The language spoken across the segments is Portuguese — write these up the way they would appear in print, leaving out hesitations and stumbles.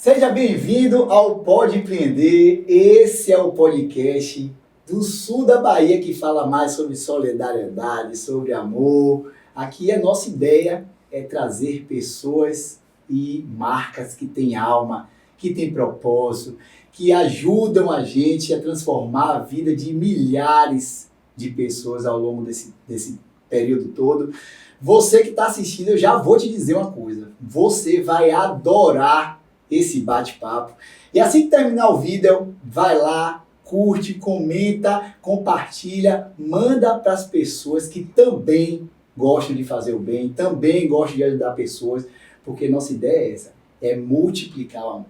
Seja bem-vindo ao Pode Empreender. Esse é o podcast do sul da Bahia que fala mais sobre solidariedade, sobre amor. Aqui a nossa ideia é trazer pessoas e marcas que têm alma, que têm propósito, que ajudam a gente a transformar a vida de milhares de pessoas ao longo desse período todo. Você que está assistindo, eu já vou te dizer uma coisa. Você vai adorar esse bate-papo. E assim que terminar o vídeo, vai lá, curte, comenta, compartilha, manda para as pessoas que também gostam de fazer o bem, também gostam de ajudar pessoas, porque nossa ideia é essa, é multiplicar o amor.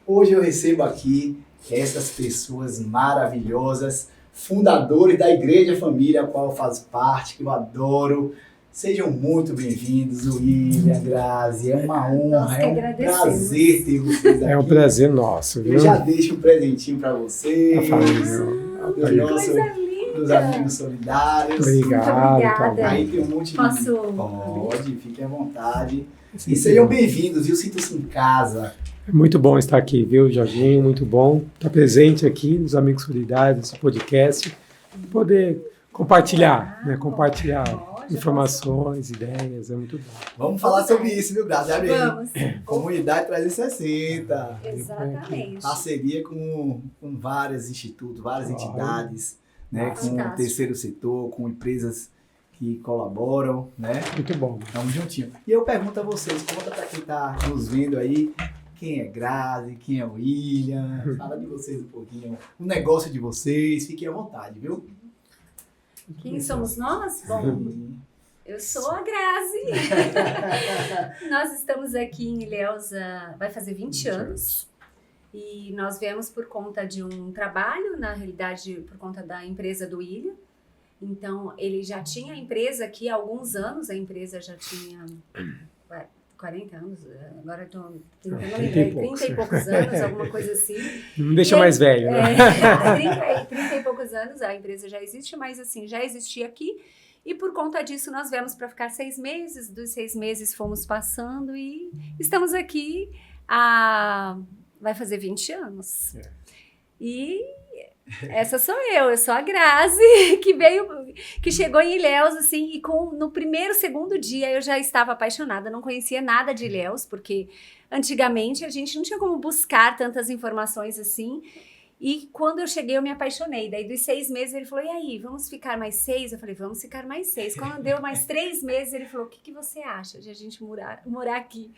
Hoje eu recebo aqui essas pessoas maravilhosas, fundadores da Igreja Família, a qual eu faço parte, que eu adoro. Sejam muito bem-vindos, William, Grazi, é uma honra, é um prazer ter vocês aqui. É um prazer nosso, viu? Eu já deixo um presentinho para você, A família. dos amigos solidários. Obrigado. Obrigada. Aí tem um monte de... Posso? Pode, fiquem à vontade. Sim, E sejam bem-vindos, viu? Sintam-se em casa. É muito bom estar aqui, viu, Jorginho? Muito bom estar presente aqui nos Amigos Solidários, no podcast, poder compartilhar, né? Compartilhar informações, ideias, é muito bom. Vamos falar sobre isso, viu, Grazi? Abre aí. Vamos. Comunidade 360. Exatamente. Parceria com vários institutos, várias entidades, né? Com o terceiro setor, com empresas que colaboram, né? Muito bom. Estamos juntinhos. E eu pergunto a vocês, conta para quem está nos vendo aí, quem é Grazi, quem é o William, fala de vocês um pouquinho, o negócio de vocês, fiquem à vontade, viu? Quem somos nós? Bom, eu sou a Grazi. Nós estamos aqui em Ilhéus, vai fazer 20 anos. E nós viemos por conta de um trabalho, na realidade, por conta da empresa do William. Então, ele já tinha a empresa aqui há alguns anos, a empresa já tinha 40 anos, agora estou tentando lembrar, 30 e poucos anos, alguma coisa assim. Não me deixa mais velho, né? 30 e poucos anos, a empresa já existe, mas assim, já existia aqui. E por conta disso, nós viemos para ficar 6 meses, dos 6 meses fomos passando e estamos aqui vai fazer 20 anos. E essa sou eu sou a Grazi, que chegou em Ilhéus, assim, e no primeiro, segundo dia eu já estava apaixonada, não conhecia nada de Ilhéus, porque antigamente a gente não tinha como buscar tantas informações assim, e quando eu cheguei eu me apaixonei, daí dos 6 meses ele falou, e aí, vamos ficar mais 6? Eu falei, vamos ficar mais 6, quando deu mais 3 meses ele falou, o que você acha de a gente morar aqui?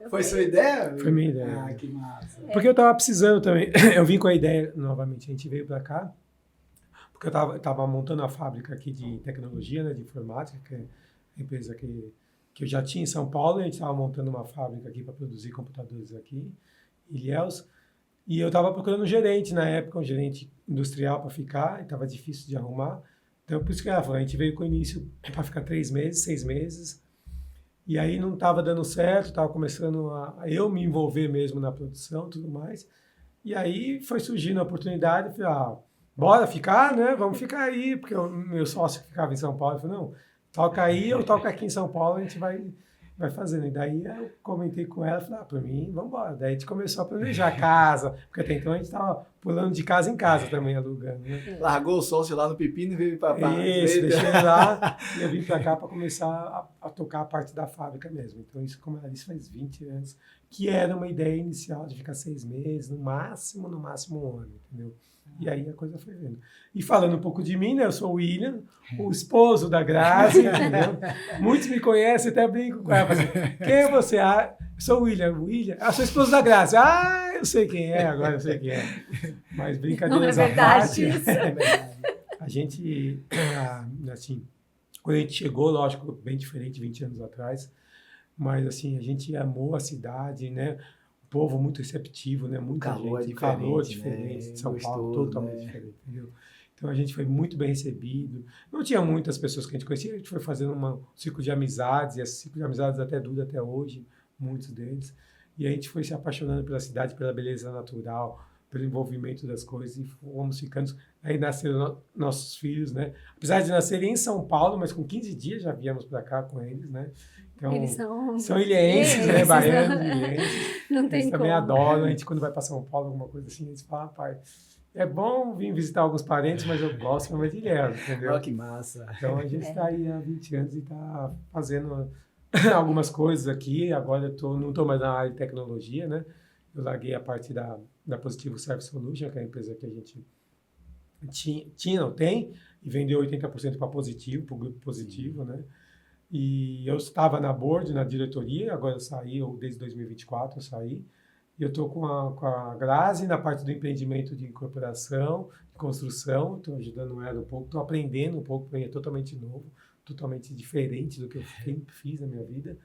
Foi sua ideia? Foi minha ideia. Ah, que massa. Porque eu estava precisando também, eu vim com a ideia, novamente, a gente veio para cá, porque eu estava montando a fábrica aqui de tecnologia, né, de informática, que é a empresa que eu já tinha em São Paulo, e a gente estava montando uma fábrica aqui para produzir computadores aqui, em Ilhéus, e eu estava procurando um gerente na época, um gerente industrial para ficar, e estava difícil de arrumar, então por isso que ela falou, a gente veio com o início para ficar 3 meses, 6 meses, e aí não estava dando certo, estava começando a eu me envolver mesmo na produção e tudo mais. E aí foi surgindo a oportunidade, falei, bora ficar, né? Vamos ficar aí, porque o meu sócio que ficava em São Paulo falou, não, toca aí, eu toco aqui em São Paulo, a gente vai fazendo. E daí eu comentei com ela, falei, por mim, vamos embora. Daí a gente começou a planejar a casa, porque até então a gente estava pulando de casa em casa também, alugando, né? Largou o sócio lá no pepino e veio para cá. Isso, deixei lá e eu vim para cá para começar a tocar a parte da fábrica mesmo. Então isso, como ela disse, faz 20 anos, que era uma ideia inicial de ficar 6 meses, no máximo 1 ano, entendeu? E aí a coisa foi vendo. E falando um pouco de mim, né? Eu sou o William, o esposo da Grazi, entendeu? Muitos me conhecem, até brinco com ela. Assim, quem é você? Eu sou o William. Sou esposo da Grazi. Eu sei quem é, agora eu sei quem é. Mas brincadeiras à parte. Isso. A gente, assim, quando a gente chegou, lógico, bem diferente 20 anos atrás, mas assim, a gente amou a cidade, né? Povo muito receptivo, né? Muita calor gente, diferente, calor diferente, né? de São Paulo, Gostoso, totalmente né? diferente, entendeu? Então a gente foi muito bem recebido. Não tinha muitas pessoas que a gente conhecia, a gente foi fazendo um ciclo de amizades, e esse ciclo de amizades até dura até hoje, muitos deles. E a gente foi se apaixonando pela cidade, pela beleza natural, pelo envolvimento das coisas, e fomos ficando. Aí nasceram nossos filhos, né? Apesar de nascerem em São Paulo, mas com 15 dias já viemos para cá com eles, né? Então, Eles são ilhenses, né? Baianos, ilhenses. Não tem Eles também como. adoram. A gente, quando vai para São Paulo, alguma coisa assim, eles falam, pai, é bom vir visitar alguns parentes, mas eu gosto realmente de Ilhéus, entendeu? Olha que massa. Então, a gente está aí há 20 anos e está fazendo algumas coisas aqui. Agora não estou mais na área de tecnologia, né? Eu larguei a parte da Positivo Service Solution, que é a empresa que a gente não tem, e vendeu 80% para Positivo, para o Grupo Positivo, né? E eu estava na board, na diretoria, agora eu saí, desde 2024 eu saí, e eu estou com a Grazi na parte do empreendimento de incorporação, de construção, estou ajudando ela um pouco, estou aprendendo um pouco, porque é totalmente novo, totalmente diferente do que eu sempre fiz na minha vida,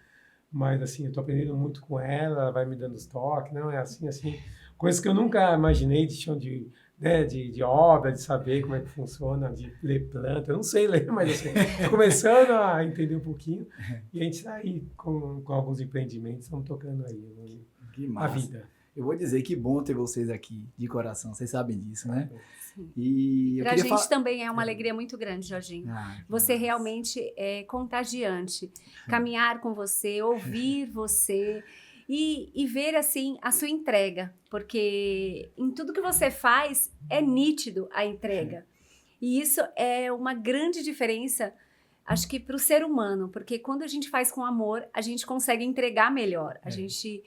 mas assim, eu estou aprendendo muito com ela vai me dando os toques, não é assim, coisas que eu nunca imaginei de chão de obra, de saber como é que funciona, de ler planta, eu não sei ler, mas assim, tô começando a entender um pouquinho, e a gente está aí com alguns empreendimentos, estamos tocando aí Que a massa. vida. Eu vou dizer que bom ter vocês aqui, de coração, vocês sabem disso, né? Sim. E eu Pra queria gente também é uma alegria muito grande, Jorginho. Que Você massa. realmente é contagiante. Caminhar com você, ouvir você e ver, assim, a sua entrega. Porque em tudo que você faz, é nítido a entrega. E isso é uma grande diferença, acho que para o ser humano. Porque quando a gente faz com amor, a gente consegue entregar melhor. A gente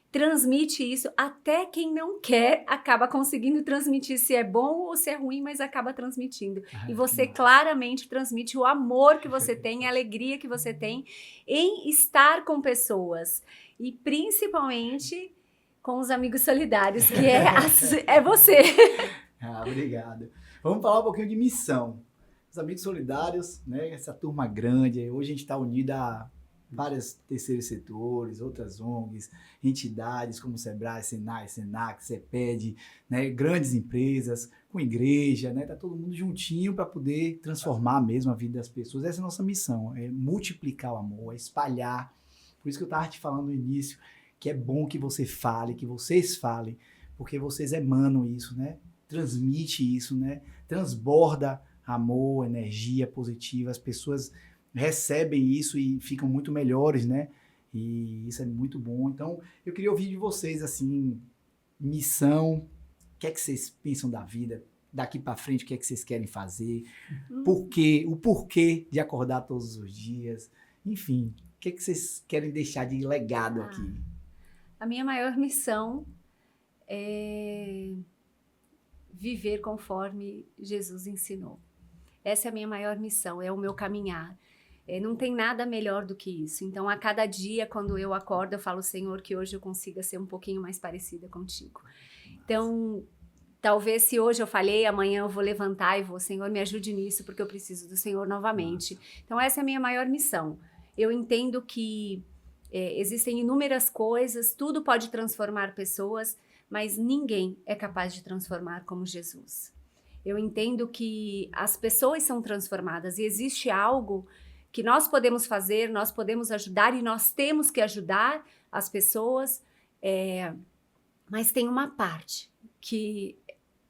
transmite isso, até quem não quer acaba conseguindo transmitir se é bom ou se é ruim, mas acaba transmitindo. E você claramente transmite o amor que você tem, a alegria que você tem em estar com pessoas. E principalmente com os amigos solidários, que é você. Obrigado. Vamos falar um pouquinho de missão. Os amigos solidários, né? Essa turma grande, hoje a gente está unida a vários terceiros setores, outras ONGs, entidades como o Sebrae, Senai, Senac, Ceped, né, grandes empresas, com igreja, né, tá todo mundo juntinho para poder transformar mesmo a vida das pessoas. Essa é a nossa missão, é multiplicar o amor, é espalhar. Por isso que eu estava te falando no início, que é bom que você fale, que vocês falem, porque vocês emanam isso, né? Transmite isso, né? Transborda amor, energia positiva, as pessoas recebem isso e ficam muito melhores, né? E isso é muito bom. Então, eu queria ouvir de vocês, assim, missão, o que é que vocês pensam da vida, daqui para frente, o que é que vocês querem fazer, o porquê de acordar todos os dias, enfim, o que é que vocês querem deixar de legado aqui? A minha maior missão é viver conforme Jesus ensinou. Essa é a minha maior missão, é o meu caminhar. Não tem nada melhor do que isso. Então, a cada dia, quando eu acordo, eu falo, Senhor, que hoje eu consiga ser um pouquinho mais parecida contigo. Então, talvez se hoje eu falhei, amanhã eu vou levantar e vou, Senhor, me ajude nisso, porque eu preciso do Senhor novamente. Então, essa é a minha maior missão. Eu entendo que existem inúmeras coisas, tudo pode transformar pessoas, mas ninguém é capaz de transformar como Jesus. Eu entendo que as pessoas são transformadas e existe algo que nós podemos fazer, nós podemos ajudar e nós temos que ajudar as pessoas, mas tem uma parte que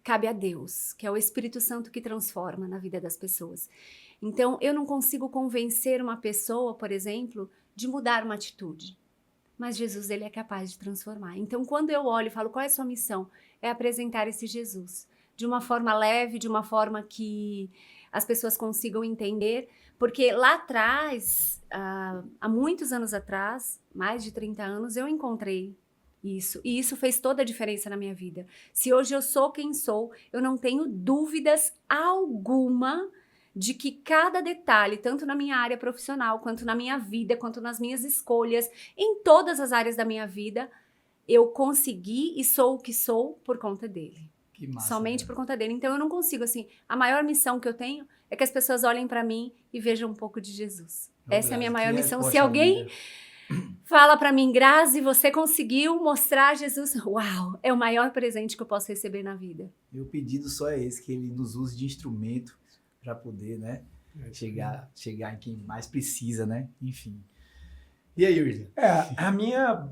cabe a Deus, que é o Espírito Santo que transforma na vida das pessoas. Então, eu não consigo convencer uma pessoa, por exemplo, de mudar uma atitude, mas Jesus, ele é capaz de transformar. Então, quando eu olho e falo, qual é a sua missão? É apresentar esse Jesus de uma forma leve, de uma forma que as pessoas consigam entender, porque lá atrás, há muitos anos atrás, mais de 30 anos, eu encontrei isso, e isso fez toda a diferença na minha vida. Se hoje eu sou quem sou, eu não tenho dúvidas alguma de que cada detalhe, tanto na minha área profissional, quanto na minha vida, quanto nas minhas escolhas, em todas as áreas da minha vida, eu consegui e sou o que sou por conta dele. Que massa, somente né? por conta dele. Então eu não consigo, assim, a maior missão que eu tenho é que as pessoas olhem para mim e vejam um pouco de Jesus. Essa é a minha maior missão. Se alguém fala para mim, Grazi, você conseguiu mostrar Jesus, uau, é o maior presente que eu posso receber na vida. Meu pedido só é esse, que ele nos use de instrumento para poder, né, chegar em quem mais precisa, né? Enfim. E aí, William? A minha,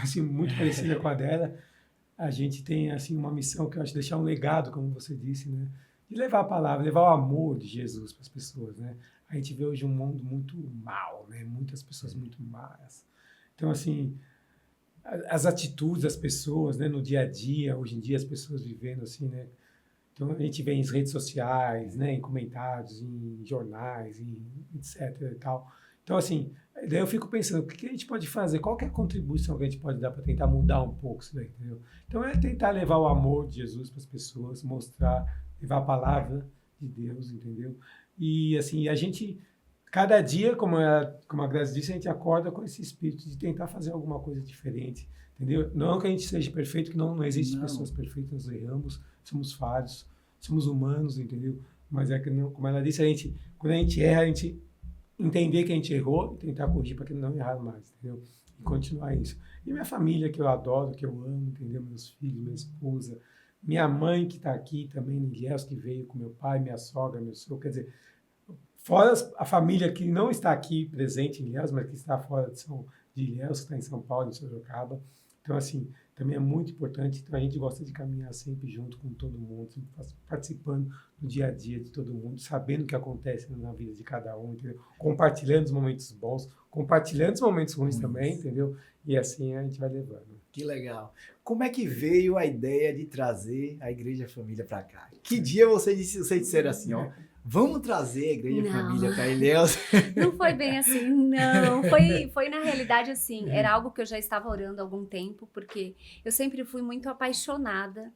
assim, muito parecida com a dela. a gente tem assim uma missão que eu acho deixar um legado, como você disse, né? De levar a palavra, levar o amor de Jesus para as pessoas, né? A gente vê hoje um mundo muito mal, né? Muitas pessoas muito más. Então, assim, as atitudes das pessoas, né? No dia a dia, hoje em dia as pessoas vivendo assim, né? Então, a gente vê em redes sociais, né? Em comentários, em jornais, em etc. e tal. Então, assim, daí eu fico pensando, o que a gente pode fazer? Qual que é a contribuição que a gente pode dar para tentar mudar um pouco isso daí, entendeu? Então, é tentar levar o amor de Jesus para as pessoas, mostrar, levar a palavra de Deus, entendeu? E, assim, a gente, cada dia, como a Grazi disse, a gente acorda com esse espírito de tentar fazer alguma coisa diferente, entendeu? Não que a gente seja perfeito, que não existe pessoas perfeitas, nós erramos, somos falhos, somos humanos, entendeu? Mas é que, não, como ela disse, quando a gente erra, a gente entender que a gente errou e tentar corrigir para que não errar mais, entendeu? E continuar isso. E minha família, que eu adoro, que eu amo, entendeu? Meus filhos, minha esposa, minha mãe que está aqui também, em Ilhéus, que veio com meu pai, minha sogra, meu sogro, quer dizer, fora a família que não está aqui presente em Ilhéus, mas que está fora de Ilhéus, que está em São Paulo, em Sorocaba. Então, assim, também é muito importante. Então, a gente gosta de caminhar sempre junto com todo mundo, participando do dia a dia de todo mundo, sabendo o que acontece na vida de cada um, entendeu? Compartilhando os momentos bons, compartilhando os momentos ruins também, entendeu? E assim a gente vai levando. Que legal. Como é que veio a ideia de trazer a Igreja Família para cá? Que dia vocês disseram assim, ó, vamos trazer a Igreja Família para Ilhéus? Não foi bem assim, não. Foi na realidade assim, era algo que eu já estava orando há algum tempo, porque eu sempre fui muito apaixonada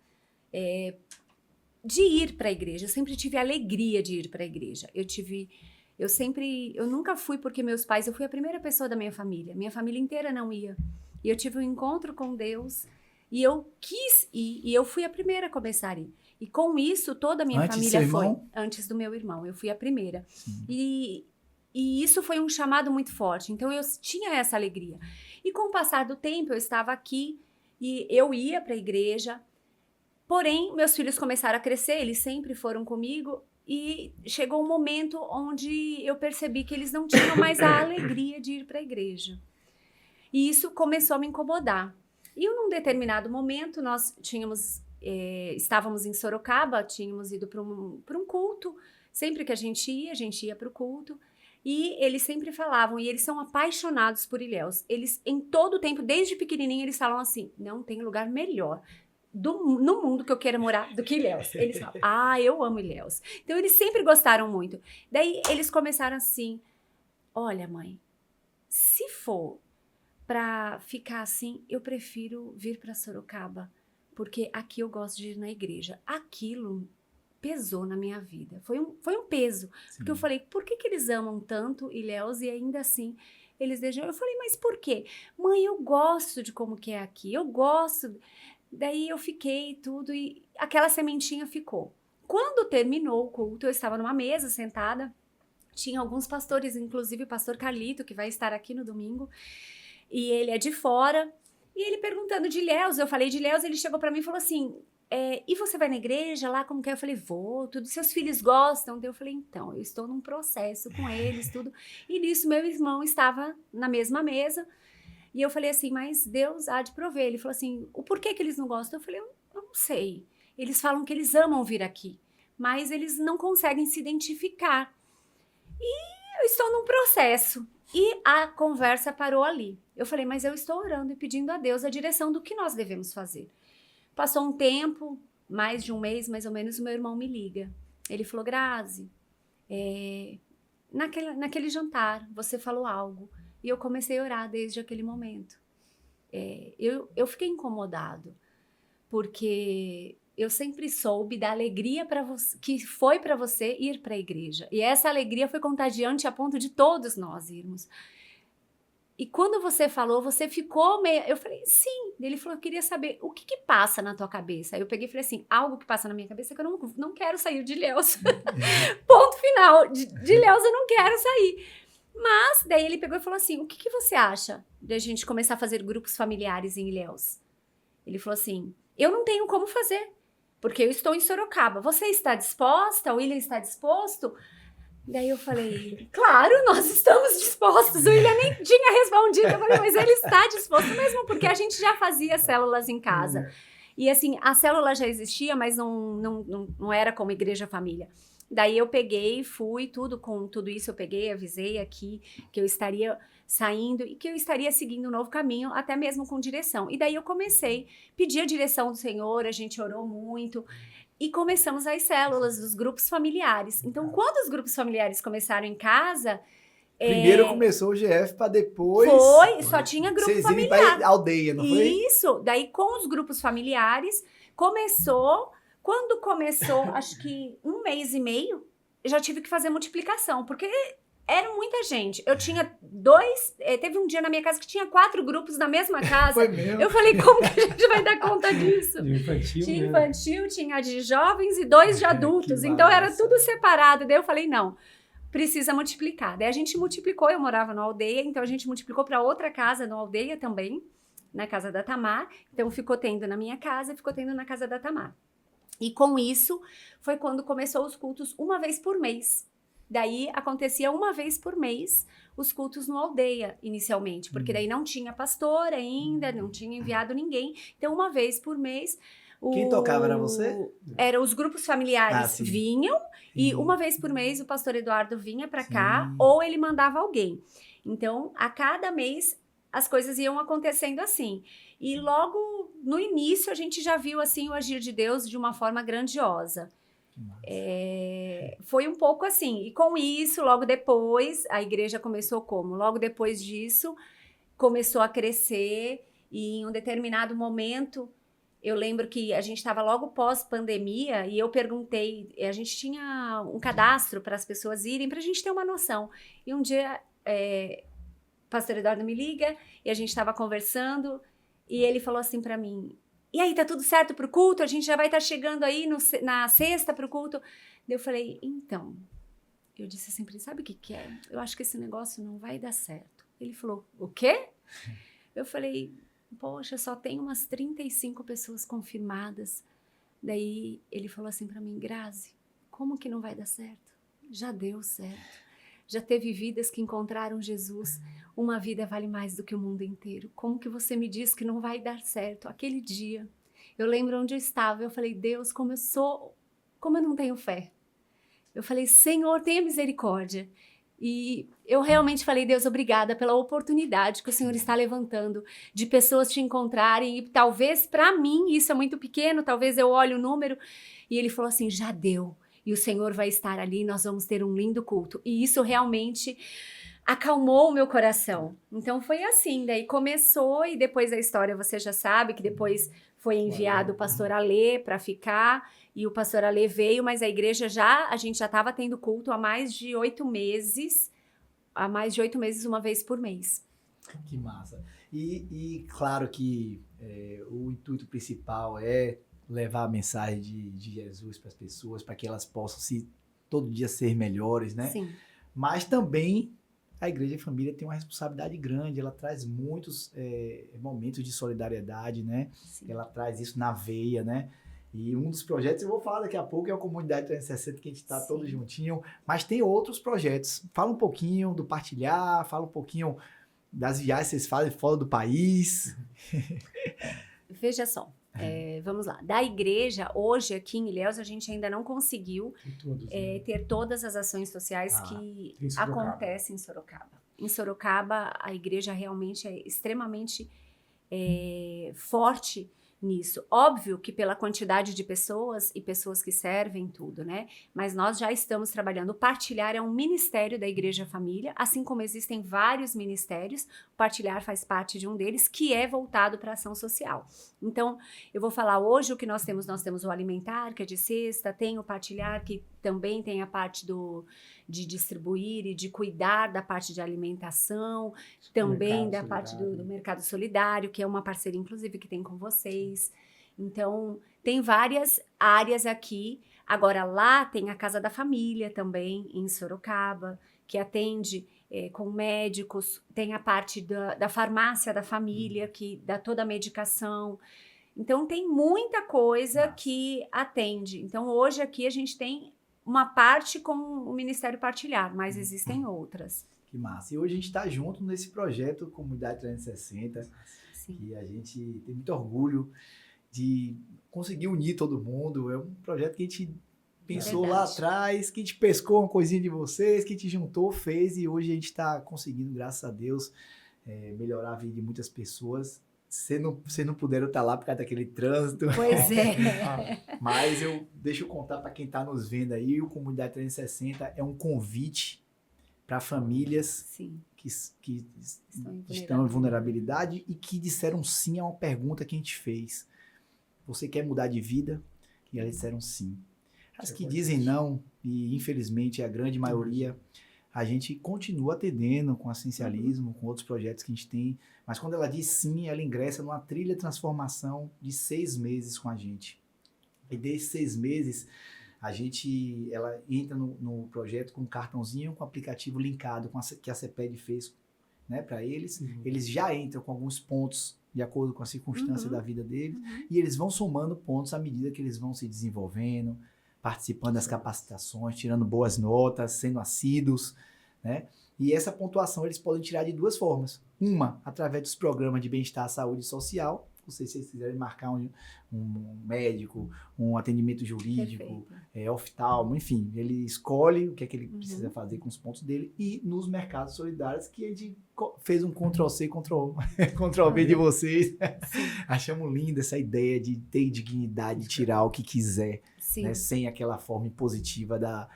de ir para a igreja. Eu sempre tive alegria de ir para a igreja. Eu nunca fui porque meus pais, eu fui a primeira pessoa da minha família inteira não ia. E eu tive um encontro com Deus e eu quis ir, e eu fui a primeira a começar a ir. E com isso, toda a minha família foi. Antes do meu irmão, eu fui a primeira. E isso foi um chamado muito forte. Então, eu tinha essa alegria. E com o passar do tempo, eu estava aqui e eu ia para a igreja. Porém, meus filhos começaram a crescer, eles sempre foram comigo. E chegou um momento onde eu percebi que eles não tinham mais a alegria de ir para a igreja. E isso começou a me incomodar. E num determinado momento, nós estávamos em Sorocaba, tínhamos ido para um culto. Sempre que a gente ia para o culto. E eles sempre falavam, e eles são apaixonados por Ilhéus. Eles, em todo o tempo, desde pequenininho, eles falam assim, não tem lugar melhor no mundo que eu queira morar do que Ilhéus. Eles falam, eu amo Ilhéus. Então, eles sempre gostaram muito. Daí, eles começaram assim, olha, mãe, se for para ficar assim, eu prefiro vir para Sorocaba, porque aqui eu gosto de ir na igreja. Aquilo pesou na minha vida. Foi um peso. Sim. Porque eu falei, por que eles amam tanto Ilhéus e ainda assim eles deixam? Eu falei, mas por quê? Mãe, eu gosto de como que é aqui, eu gosto. Daí eu fiquei tudo e aquela sementinha ficou. Quando terminou o culto, eu estava numa mesa sentada, tinha alguns pastores, inclusive o pastor Carlito, que vai estar aqui no domingo, e ele é de fora, e ele perguntando de Ilhéus, eu falei de Ilhéus, ele chegou para mim e falou assim, e você vai na igreja lá, como que é? Eu falei, vou, tudo, seus filhos gostam? Eu falei, então, eu estou num processo com eles, tudo, e nisso meu irmão estava na mesma mesa, e eu falei assim, mas Deus há de prover. Ele falou assim, o porquê que eles não gostam? Eu falei, eu não sei, eles falam que eles amam vir aqui, mas eles não conseguem se identificar, e eu estou num processo. E a conversa parou ali. Eu falei, mas eu estou orando e pedindo a Deus a direção do que nós devemos fazer. Passou um tempo, mais de um mês, mais ou menos, o meu irmão me liga. Ele falou, Grazi, naquele jantar você falou algo. E eu comecei a orar desde aquele momento. Eu fiquei incomodado, porque eu sempre soube da alegria que foi para você ir para a igreja. E essa alegria foi contagiante a ponto de todos nós irmos. E quando você falou, você ficou meio... Eu falei, sim. Ele falou, eu queria saber o que passa na tua cabeça. Aí eu peguei e falei assim, algo que passa na minha cabeça é que eu não quero sair de Ilhéus. Ponto final. De Ilhéus eu não quero sair. Mas daí ele pegou e falou assim, o que você acha de a gente começar a fazer grupos familiares em Ilhéus? Ele falou assim, eu não tenho como fazer, porque eu estou em Sorocaba. Você está disposta? O William está disposto? Daí eu falei, claro, nós estamos dispostos. O William nem tinha respondido. Eu falei, mas ele está disposto mesmo, porque a gente já fazia células em casa. E assim, a célula já existia, mas não era como Igreja Família. Daí eu peguei, fui, com tudo isso eu peguei, avisei aqui que eu estaria saindo e que eu estaria seguindo um novo caminho, até mesmo com direção. E daí eu comecei, pedi a direção do Senhor, a gente orou muito e começamos as células dos grupos familiares. Então, quando os grupos familiares começaram em casa... Primeiro começou o GF para depois... Só tinha grupo vocês irem familiar. pra aldeia, não foi? Isso, daí com os grupos familiares, quando começou, acho que 1 mês e meio, eu já tive que fazer multiplicação, porque era muita gente. Eu tinha teve um dia na minha casa que tinha 4 grupos na mesma casa. Foi mesmo. Eu falei, como que a gente vai dar conta disso? De infantil, Tinha né? infantil, tinha de jovens e 2 de adultos, então era massa. tudo separado. Daí eu falei, não, precisa multiplicar. Daí a gente multiplicou, eu morava na aldeia, então a gente multiplicou para outra casa na aldeia também, na casa da Tamar. Então ficou tendo na minha casa, ficou tendo na casa da Tamar. E com isso, foi quando começou os cultos 1 vez por mês. Daí acontecia 1 vez por mês os cultos no aldeia, inicialmente, porque daí não tinha pastor ainda, não tinha enviado ninguém. Então, 1 vez por mês... Quem tocava era você? Eram os grupos familiares sim. vinham e Sim. 1 vez por mês o pastor Eduardo vinha para cá Sim. ou ele mandava alguém. Então, a cada mês as coisas iam acontecendo assim. E logo no início a gente já viu assim o agir de Deus de uma forma grandiosa. Foi um pouco assim. E com isso, logo depois, a igreja começou como? Logo depois disso, começou a crescer e em um determinado momento... Eu lembro que a gente estava logo pós-pandemia e eu perguntei, a gente tinha um cadastro para as pessoas irem, para a gente ter uma noção. E um dia, o pastor Eduardo me liga e a gente estava conversando e ele falou assim para mim, e aí, tá tudo certo para o culto? A gente já vai estar chegando aí na sexta para o culto? Daí eu falei, então, eu disse assim, sabe o que é? Eu acho que esse negócio não vai dar certo. Ele falou, o quê? Eu falei... Poxa, só tem umas 35 pessoas confirmadas. Daí ele falou assim para mim, Grazi, como que não vai dar certo? Já deu certo. Já teve vidas que encontraram Jesus. Uma vida vale mais do que o mundo inteiro. Como que você me diz que não vai dar certo? Aquele dia, eu lembro onde eu estava. Eu falei, Deus, como eu não tenho fé. Eu falei, Senhor, tenha misericórdia. E eu realmente falei, Deus, obrigada pela oportunidade que o Senhor está levantando de pessoas te encontrarem. E talvez para mim isso é muito pequeno, talvez eu olhe o número. E ele falou assim, já deu. E o Senhor vai estar ali, nós vamos ter um lindo culto. E isso realmente acalmou o meu coração. Então foi assim, daí começou e depois a história você já sabe que depois foi enviado o pastor Alê para ficar. E o pastor Alê veio, mas a igreja a gente já estava tendo culto há mais de 8 meses. Há mais de 8 meses, 1 vez por mês. Que massa. E claro que o intuito principal é levar a mensagem de Jesus para as pessoas, para que elas possam todo dia ser melhores, né? Sim. Mas também a Igreja Família tem uma responsabilidade grande, ela traz muitos momentos de solidariedade, né? Sim. Ela traz isso na veia, né? E um dos projetos, eu vou falar daqui a pouco, é a Comunidade 360, que a gente está todo juntinho, mas tem outros projetos. Fala um pouquinho do partilhar, fala um pouquinho das viagens que vocês fazem fora do país. Veja só, vamos lá. Da igreja, hoje aqui em Ilhéus, a gente ainda não conseguiu ter todas as ações sociais que acontecem em Sorocaba. Em Sorocaba, a igreja realmente é extremamente forte nisso. Óbvio que pela quantidade de pessoas e pessoas que servem tudo, né? Mas nós já estamos trabalhando. O Partilhar é um ministério da Igreja Família, assim como existem vários ministérios, o Partilhar faz parte de um deles, que é voltado para a ação social. Então, eu vou falar hoje o que nós temos o Alimentar, que é de sexta, tem o Partilhar, que também tem a parte de distribuir e de cuidar da parte de alimentação, também da parte do Mercado Solidário, que é uma parceria, inclusive, que tem com vocês. Então, tem várias áreas aqui. Agora, lá tem a Casa da Família também, em Sorocaba, que atende com médicos. Tem a parte da farmácia da família, que dá toda a medicação. Então, tem muita coisa que atende. Então, hoje aqui a gente tem uma parte com o Ministério Partilhar, mas existem outras. Que massa. E hoje a gente está junto nesse projeto Comunidade 360, Sim. que a gente tem muito orgulho de conseguir unir todo mundo. É um projeto que a gente pensou Verdade. lá atrás, que a gente pescou uma coisinha de vocês, que a gente juntou, fez, e hoje a gente está conseguindo, graças a Deus, melhorar a vida de muitas pessoas. Vocês não puderam estar lá por causa daquele trânsito. Pois é. Mas deixa eu contar para quem está nos vendo aí, o Comunidade 360 é um convite para famílias Sim, que estão estão em vulnerabilidade e que disseram sim a uma pergunta que a gente fez. Você quer mudar de vida? E elas disseram sim. As que dizem não, e infelizmente a grande maioria, a gente continua atendendo com assistencialismo, com outros projetos que a gente tem, mas quando ela diz sim, ela ingressa numa trilha de transformação de 6 meses com a gente. E desses 6 meses, ela entra no projeto com um cartãozinho, com o aplicativo linkado que a CEPED fez, né, para eles. Eles já entram com alguns pontos de acordo com a circunstância da vida deles, e eles vão somando pontos à medida que eles vão se desenvolvendo, participando das capacitações, tirando boas notas, sendo assíduos, né? E essa pontuação eles podem tirar de 2 formas. Uma, através dos programas de bem-estar, saúde social. Não sei se vocês quiserem marcar um médico, um atendimento jurídico, oftalmo, enfim. Ele escolhe o que é que ele precisa fazer com os pontos dele. E nos mercados solidários, que a gente fez um Ctrl+C, Ctrl+V de vocês. Achamos linda essa ideia de ter dignidade, de tirar o que quiser, né, sem aquela forma impositiva da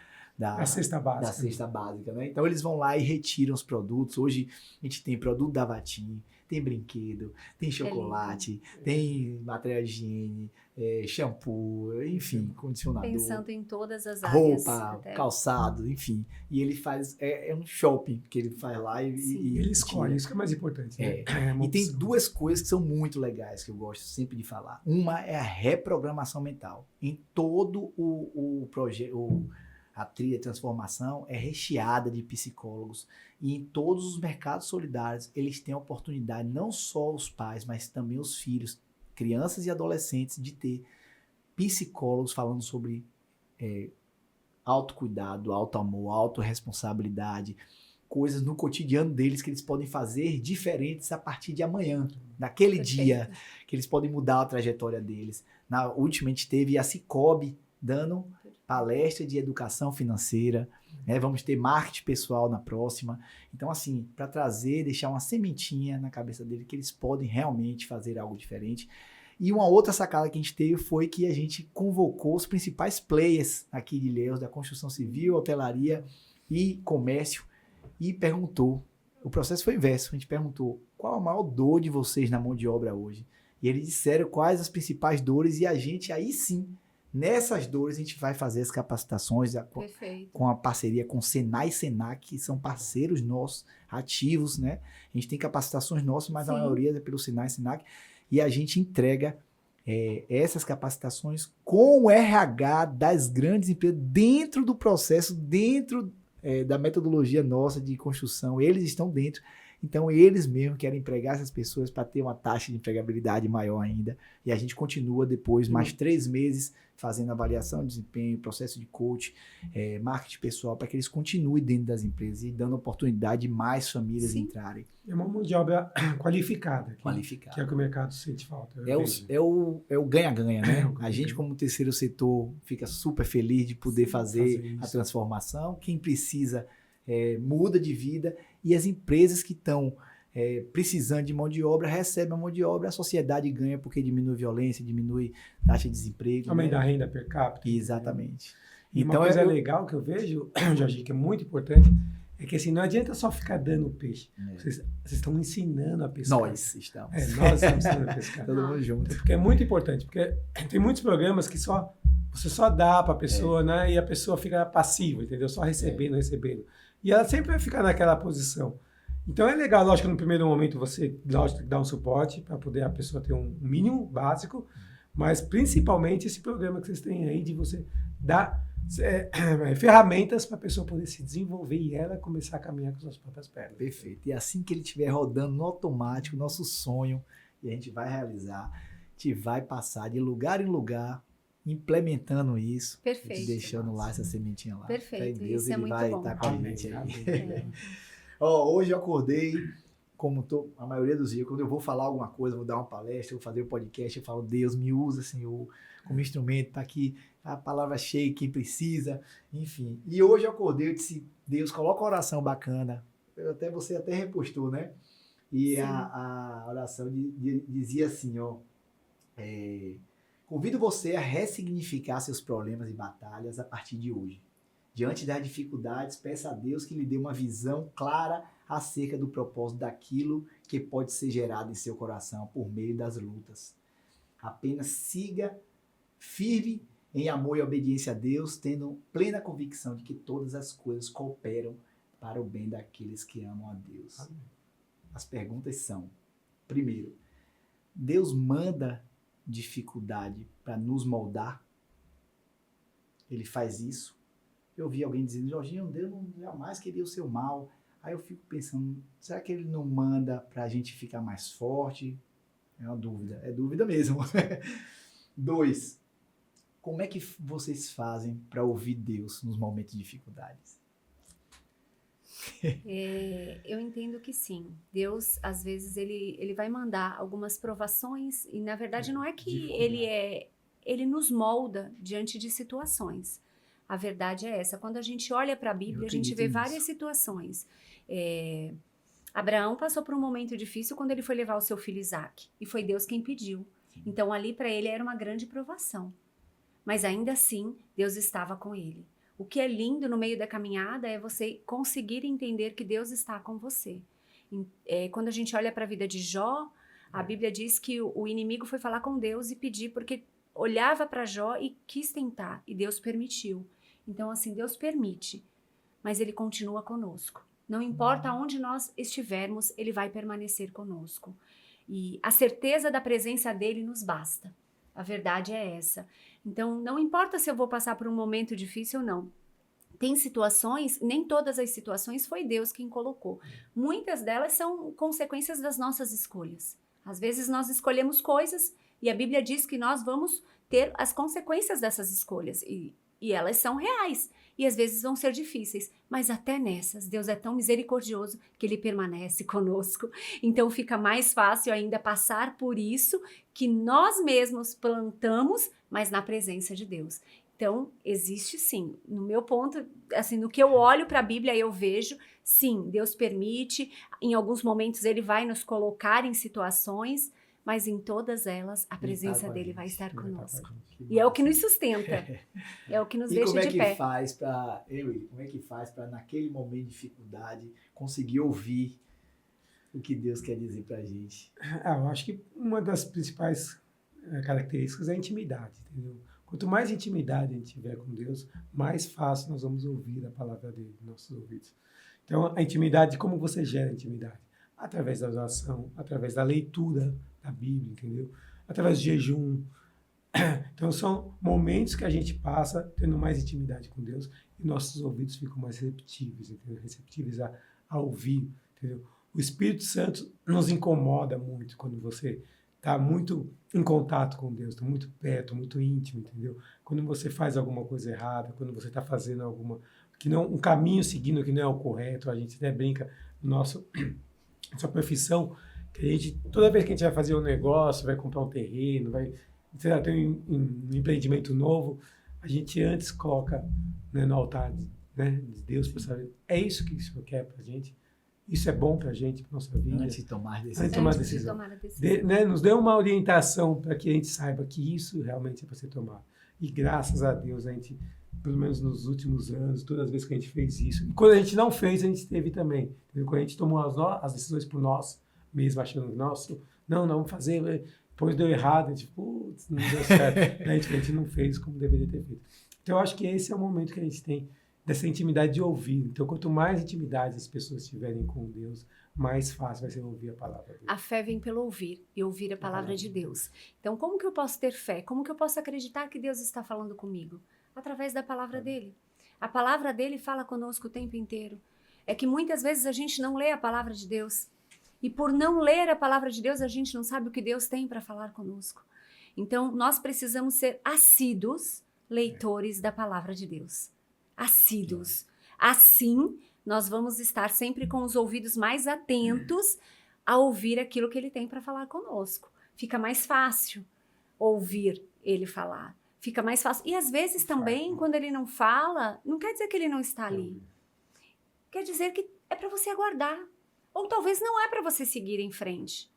cesta básica, né? Então eles vão lá e retiram os produtos. Hoje a gente tem produto da Vatim, tem brinquedo, tem chocolate, tem material de higiene, shampoo, enfim, condicionador. Pensando em todas as áreas. Roupa, calçado, enfim. E ele faz, é um shopping que ele faz lá e ele escolhe, isso que é mais importante. Né? E tem 2 coisas que são muito legais que eu gosto sempre de falar. Uma é a reprogramação mental. Em todo o projeto, a trilha de transformação é recheada de psicólogos. E em todos os mercados solidários, eles têm a oportunidade, não só os pais, mas também os filhos, crianças e adolescentes, de ter psicólogos falando sobre autocuidado, autoamor, autorresponsabilidade, coisas no cotidiano deles que eles podem fazer diferentes a partir de amanhã, naquele dia, que eles podem mudar a trajetória deles. Na última, a gente teve a Cicobi dando palestra de educação financeira, né? Vamos ter marketing pessoal na próxima. Então, assim, para deixar uma sementinha na cabeça dele que eles podem realmente fazer algo diferente. E uma outra sacada que a gente teve foi que a gente convocou os principais players aqui de Ilhéus, da construção civil, hotelaria e comércio, e perguntou, o processo foi inverso, a gente perguntou, qual a maior dor de vocês na mão de obra hoje? E eles disseram quais as principais dores, e a gente, aí sim, nessas dores, a gente vai fazer as capacitações com a parceria com Senai e Senac, que são parceiros nossos, ativos, né? A gente tem capacitações nossas, mas a maioria é pelo Senai e Senac, e a gente entrega essas capacitações com o RH das grandes empresas dentro do processo, dentro da metodologia nossa de construção. Eles estão dentro. Então, eles mesmos querem empregar essas pessoas para ter uma taxa de empregabilidade maior ainda. E a gente continua depois, mais 3 meses, fazendo avaliação de desempenho, processo de coach, marketing pessoal, para que eles continuem dentro das empresas e dando oportunidade de mais famílias entrarem. É uma mão de obra qualificada. Que é o que o mercado sente falta. É o ganha-ganha, né? A gente, como terceiro setor, fica super feliz de poder fazer a transformação. Quem precisa muda de vida, e as empresas que estão precisando de mão de obra recebem a mão de obra, a sociedade ganha porque diminui violência, diminui taxa de desemprego. Aumenta a renda per capita. Exatamente. E então, uma coisa legal que eu vejo, Jorge, que é muito importante, é que assim, não adianta só ficar dando peixe. Vocês estão ensinando a pescar. Nós estamos. Nós estamos ensinando a pescar. Todo mundo junto. Porque é muito importante, porque tem muitos programas que você só dá para a pessoa, né? E a pessoa fica passiva, entendeu? Só recebendo. E ela sempre vai ficar naquela posição. Então é legal, lógico, no primeiro momento você dá um suporte para poder a pessoa ter um mínimo básico, mas principalmente esse programa que vocês têm aí de você dar ferramentas para a pessoa poder se desenvolver e ela começar a caminhar com suas próprias pernas. Perfeito. E assim que ele estiver rodando no automático, nosso sonho, e a gente vai realizar, a gente vai passar de lugar em lugar, implementando isso, deixando lá essa sementinha lá. Perfeito, Deus, isso é muito bom. Vai estar com a gente aí. Hoje eu acordei a maioria dos dias, quando eu vou falar alguma coisa, vou dar uma palestra, vou fazer um podcast, eu falo, Deus, me usa, Senhor, como instrumento, tá aqui a palavra cheia, quem precisa, enfim. E hoje eu acordei, eu disse, Deus, coloca uma oração bacana. Você até repostou, né? E a oração dizia assim, ó, convido você a ressignificar seus problemas e batalhas a partir de hoje. Diante das dificuldades, peça a Deus que lhe dê uma visão clara acerca do propósito daquilo que pode ser gerado em seu coração por meio das lutas. Apenas siga firme em amor e obediência a Deus, tendo plena convicção de que todas as coisas cooperam para o bem daqueles que amam a Deus. Amém. As perguntas são, primeiro, Deus manda dificuldade para nos moldar? Ele faz isso? Eu vi alguém dizendo, Jorginho, Deus não jamais queria o seu mal. Aí eu fico pensando, será que ele não manda para a gente ficar mais forte? É uma dúvida, é dúvida mesmo. 2, como é que vocês fazem para ouvir Deus nos momentos de dificuldades? Eu entendo que sim. Deus, às vezes, ele vai mandar algumas provações e, na verdade, não é que ele nos molda diante de situações. A verdade é essa. Quando a gente olha para a Bíblia, a gente vê várias situações. Abraão passou por um momento difícil quando ele foi levar o seu filho Isaque. E foi Deus quem pediu. Então, ali para ele era uma grande provação. Mas ainda assim, Deus estava com ele. O que é lindo no meio da caminhada é você conseguir entender que Deus está com você. Quando a gente olha para a vida de Jó, a Bíblia diz que o inimigo foi falar com Deus e pedir, porque olhava para Jó e quis tentar, e Deus permitiu. Então, assim, Deus permite, mas Ele continua conosco. Não importa onde nós estivermos, Ele vai permanecer conosco. E a certeza da presença dEle nos basta. A verdade é essa. Então, não importa se eu vou passar por um momento difícil ou não. Tem situações, nem todas as situações foi Deus quem colocou. Muitas delas são consequências das nossas escolhas. Às vezes nós escolhemos coisas e a Bíblia diz que nós vamos ter as consequências dessas escolhas. E elas são reais. E às vezes vão ser difíceis. Mas até nessas, Deus é tão misericordioso que Ele permanece conosco. Então fica mais fácil ainda passar por isso que nós mesmos plantamos, mas na presença de Deus. Então, existe sim. No meu ponto, assim, no que eu olho para a Bíblia, eu vejo, sim, Deus permite. Em alguns momentos Ele vai nos colocar em situações, mas em todas elas a presença dele vai estar conosco. E é o que nos sustenta. É o que nos deixa de pé. E como é que faz para naquele momento de dificuldade conseguir ouvir o que Deus quer dizer para a gente? Eu acho que uma das principais características é a intimidade, entendeu? Quanto mais intimidade a gente tiver com Deus, mais fácil nós vamos ouvir a palavra dele nos nossos ouvidos. Então, a intimidade, como você gera a intimidade? Através da oração, através da leitura da Bíblia, entendeu? Através do jejum. Então, são momentos que a gente passa tendo mais intimidade com Deus e nossos ouvidos ficam mais receptíveis, entendeu? Receptíveis a ouvir, entendeu? O Espírito Santo nos incomoda muito quando você está muito em contato com Deus, está muito perto, muito íntimo, entendeu? Quando você faz alguma coisa errada, quando você está fazendo um caminho seguindo que não é o correto, a gente até brinca no nossa profissão, que a gente, toda vez que a gente vai fazer um negócio, vai comprar um terreno, vai ter um empreendimento novo, a gente antes coloca, né, no altar de Deus para saber, é isso que o Senhor quer para a gente? Isso é bom para a gente, para nossa vida. Antes de tomar decisão. Nos dê uma orientação para que a gente saiba que isso realmente é para ser tomado. E graças a Deus, a gente, pelo menos nos últimos anos, todas as vezes que a gente fez isso, e quando a gente não fez, a gente teve também. Entendeu? Quando a gente tomou as decisões por nós, mesmo achando, nossa, não, vamos fazer, depois deu errado, a gente, putz, não deu certo. A gente não fez como deveria ter feito. Então, eu acho que esse é o momento que a gente tem dessa intimidade de ouvir. Então, quanto mais intimidade as pessoas tiverem com Deus, mais fácil vai ser ouvir a palavra dele. A fé vem pelo ouvir e ouvir a palavra de Deus. Então, como que eu posso ter fé? Como que eu posso acreditar que Deus está falando comigo? Através da palavra dele. A palavra dele fala conosco o tempo inteiro. É que muitas vezes a gente não lê a palavra de Deus. E por não ler a palavra de Deus, a gente não sabe o que Deus tem para falar conosco. Então, nós precisamos ser assíduos leitores da palavra de Deus. Assíduos. Assim, nós vamos estar sempre com os ouvidos mais atentos a ouvir aquilo que ele tem para falar conosco. Fica mais fácil ouvir ele falar. Fica mais fácil. E às vezes também, quando ele não fala, não quer dizer que ele não está ali. Quer dizer que é para você aguardar. Ou talvez não é para você seguir em frente.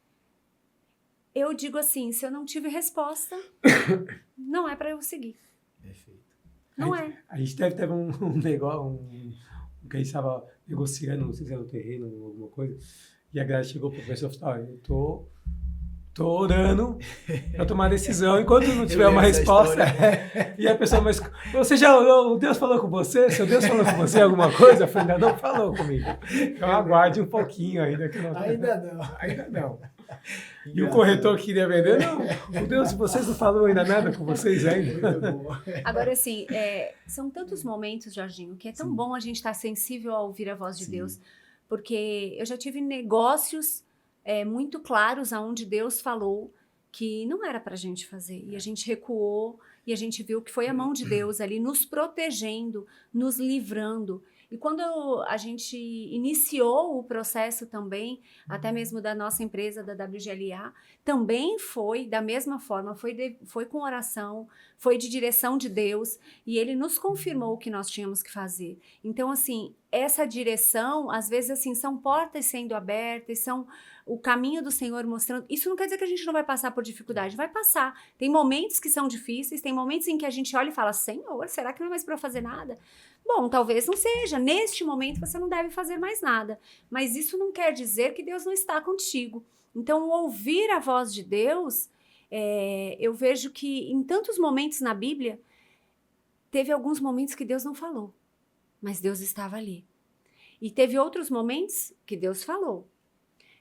Eu digo assim, se eu não tive resposta, não é para eu seguir. Perfeito. Não é. A gente teve um negócio, que a gente estava negociando, não sei se era o terreno ou alguma coisa, e a galera chegou para o professor e falou, olha, eu tô orando para tomar decisão, enquanto não tiver uma resposta. E a pessoa, mas o Deus falou com você? Seu Deus falou com você alguma coisa? Eu falei, ainda não falou comigo. Então aguarde um pouquinho ainda. Que não, Ainda não. Ainda não. E o corretor que queria vender, não, Deus, vocês não falaram ainda nada com vocês ainda. Muito bom. Agora, assim, são tantos momentos, Jorginho, que é tão bom a gente estar sensível a ouvir a voz de Deus, porque eu já tive negócios muito claros aonde Deus falou que não era para a gente fazer, e a gente recuou, e a gente viu que foi a mão de Deus ali nos protegendo, nos livrando. E quando a gente iniciou o processo também, até mesmo da nossa empresa, da WGLA, também foi da mesma forma, foi com oração, foi de direção de Deus, e Ele nos confirmou o que nós tínhamos que fazer. Então, assim, essa direção, às vezes, assim, são portas sendo abertas, são o caminho do Senhor mostrando. Isso não quer dizer que a gente não vai passar por dificuldade, vai passar. Tem momentos que são difíceis, tem momentos em que a gente olha e fala, Senhor, será que não é mais para eu fazer nada? Bom, talvez não seja. Neste momento você não deve fazer mais nada. Mas isso não quer dizer que Deus não está contigo. Então, ouvir a voz de Deus, eu vejo que em tantos momentos na Bíblia, teve alguns momentos que Deus não falou, mas Deus estava ali. E teve outros momentos que Deus falou.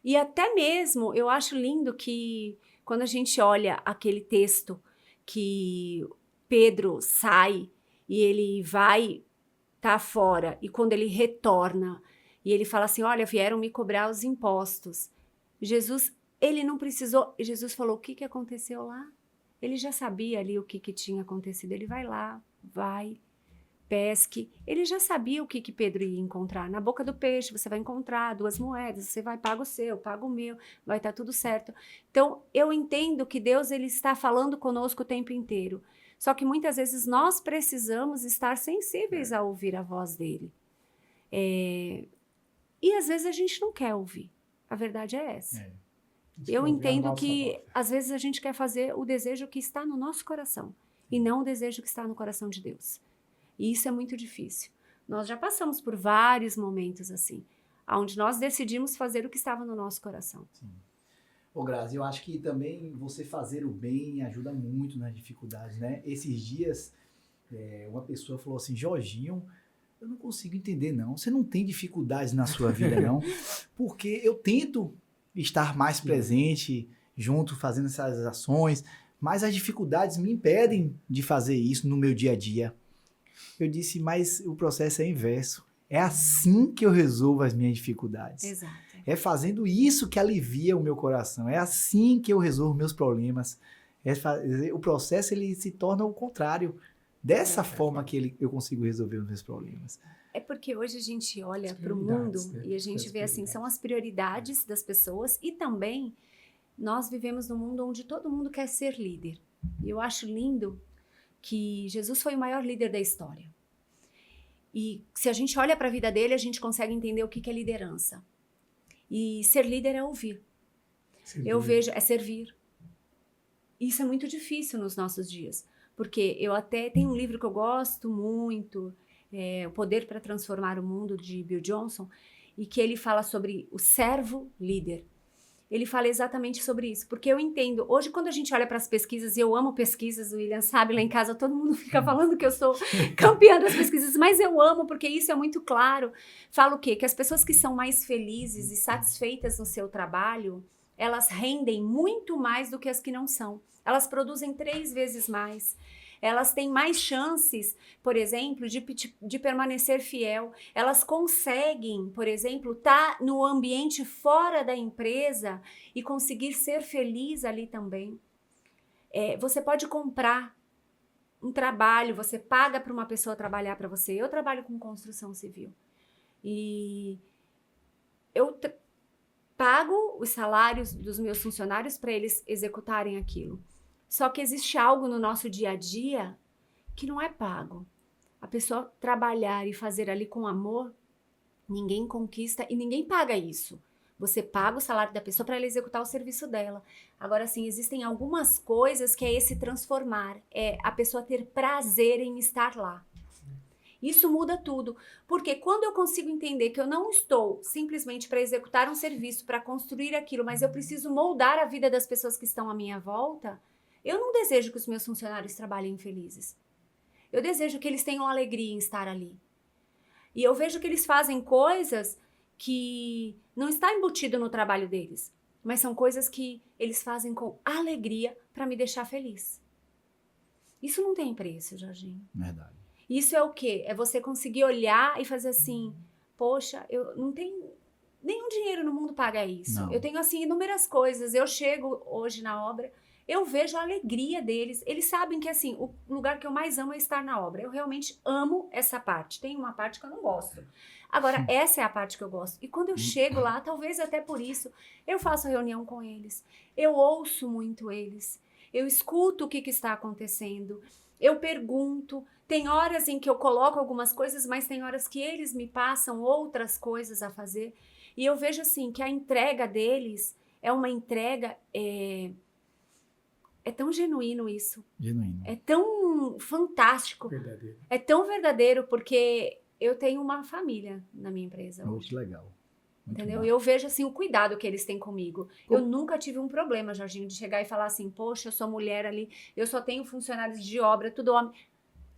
E até mesmo, eu acho lindo que quando a gente olha aquele texto que Pedro sai e ele vai tá fora, e quando ele retorna, e ele fala assim, olha, vieram me cobrar os impostos. Jesus, ele não precisou, Jesus falou, o que aconteceu lá? Ele já sabia ali o que tinha acontecido, ele vai lá, pesque, ele já sabia o que Pedro ia encontrar. Na boca do peixe você vai encontrar 2 moedas, você vai, paga o seu, paga o meu, vai estar tudo certo. Então, eu entendo que Deus, ele está falando conosco o tempo inteiro. Só que muitas vezes nós precisamos estar sensíveis a ouvir a voz dele. E às vezes a gente não quer ouvir. A verdade é essa. Eu entendo que às vezes a gente quer fazer o desejo que está no nosso coração e não o desejo que está no coração de Deus. E isso é muito difícil. Nós já passamos por vários momentos assim, onde nós decidimos fazer o que estava no nosso coração. Sim. Ô Grazi, eu acho que também você fazer o bem ajuda muito nas dificuldades, né? Esses dias, uma pessoa falou assim, Jorginho, eu não consigo entender não, você não tem dificuldades na sua vida não, porque eu tento estar mais presente, junto, fazendo essas ações, mas as dificuldades me impedem de fazer isso no meu dia a dia. Eu disse, mas o processo é inverso. É assim que eu resolvo as minhas dificuldades. Exato. É fazendo isso que alivia o meu coração. É assim que eu resolvo meus problemas. O processo ele se torna o contrário. Dessa forma que eu consigo resolver os meus problemas. É porque hoje a gente olha para o mundo e a gente vê assim, são as prioridades das pessoas e também nós vivemos num mundo onde todo mundo quer ser líder. E eu acho lindo que Jesus foi o maior líder da história. E se a gente olha para a vida dele, a gente consegue entender o que é liderança. E ser líder é ouvir. Eu vejo, é servir. Isso é muito difícil nos nossos dias. Porque eu até tenho um livro que eu gosto muito, O Poder para Transformar o Mundo, de Bill Johnson, e que ele fala sobre o servo líder. Ele fala exatamente sobre isso, porque eu entendo, hoje quando a gente olha para as pesquisas, e eu amo pesquisas, o William sabe, lá em casa todo mundo fica falando que eu sou campeã das pesquisas, mas eu amo, porque isso é muito claro. Fala o quê? Que as pessoas que são mais felizes e satisfeitas no seu trabalho, elas rendem muito mais do que as que não são. Elas produzem 3 vezes mais. Elas têm mais chances, por exemplo, de permanecer fiel. Elas conseguem, por exemplo, estar no ambiente fora da empresa e conseguir ser feliz ali também. Você pode comprar um trabalho, você paga para uma pessoa trabalhar para você. Eu trabalho com construção civil. E eu pago os salários dos meus funcionários para eles executarem aquilo. Só que existe algo no nosso dia a dia que não é pago. A pessoa trabalhar e fazer ali com amor, ninguém conquista e ninguém paga isso. Você paga o salário da pessoa para ela executar o serviço dela. Agora, sim, existem algumas coisas que é esse transformar. É a pessoa ter prazer em estar lá. Isso muda tudo. Porque quando eu consigo entender que eu não estou simplesmente para executar um serviço, para construir aquilo, mas eu preciso moldar a vida das pessoas que estão à minha volta, eu não desejo que os meus funcionários trabalhem felizes. Eu desejo que eles tenham alegria em estar ali. E eu vejo que eles fazem coisas que não está embutido no trabalho deles, mas são coisas que eles fazem com alegria para me deixar feliz. Isso não tem preço, Jorginho. Verdade. Isso é o quê? É você conseguir olhar e fazer assim, poxa, eu não tenho nenhum dinheiro no mundo paga isso. Não. Eu tenho assim inúmeras coisas. Eu chego hoje na obra, eu vejo a alegria deles. Eles sabem que assim, o lugar que eu mais amo é estar na obra. Eu realmente amo essa parte. Tem uma parte que eu não gosto. Agora, essa é a parte que eu gosto. E quando eu chego lá, talvez até por isso, eu faço reunião com eles. Eu ouço muito eles. Eu escuto o que está acontecendo. Eu pergunto. Tem horas em que eu coloco algumas coisas, mas tem horas que eles me passam outras coisas a fazer. E eu vejo assim, que a entrega deles é uma entrega... É tão genuíno isso. Genuíno. É tão fantástico. Verdadeiro. É tão verdadeiro, porque eu tenho uma família na minha empresa Oh, hoje. que legal. Muito Entendeu? bom. E eu vejo assim o cuidado que eles têm comigo. Pô. Eu nunca tive um problema, Jorginho, de chegar e falar assim, poxa, eu sou mulher ali, eu só tenho funcionários de obra, tudo homem.